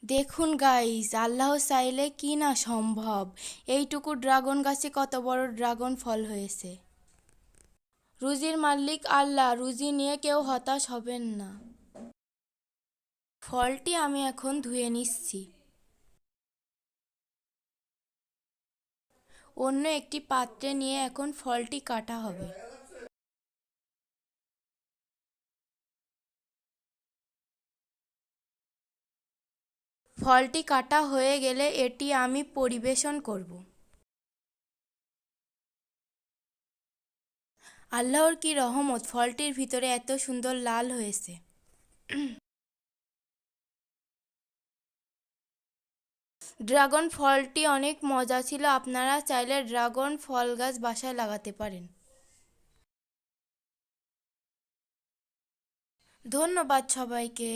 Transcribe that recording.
দেখুন গাইস, আল্লাহ চাইলে কি না সম্ভব। এইটুকু ড্রাগন গাছে কত বড় ড্রাগন ফল হয়েছে। রুজির মালিক আল্লাহ, রুজি নিয়ে কেউ হতাশ হবেন না। ফলটি আমি এখন ধুয়ে নিচ্ছি। অন্য একটি পাত্রে নিয়ে এখন ফলটি কাটা হবে। ফলটি কাটা হয়ে গেলে এটি আমি পরিবেশন করব। আল্লাহর কি রহমত, ফলটির ভিতরে এত সুন্দর লাল হয়েছে। ড্রাগন ফলটি অনেক মজা ছিল। আপনারা চাইলে ড্রাগন ফল গাছ বাসায় লাগাতে পারেন। ধন্যবাদ সবাইকে।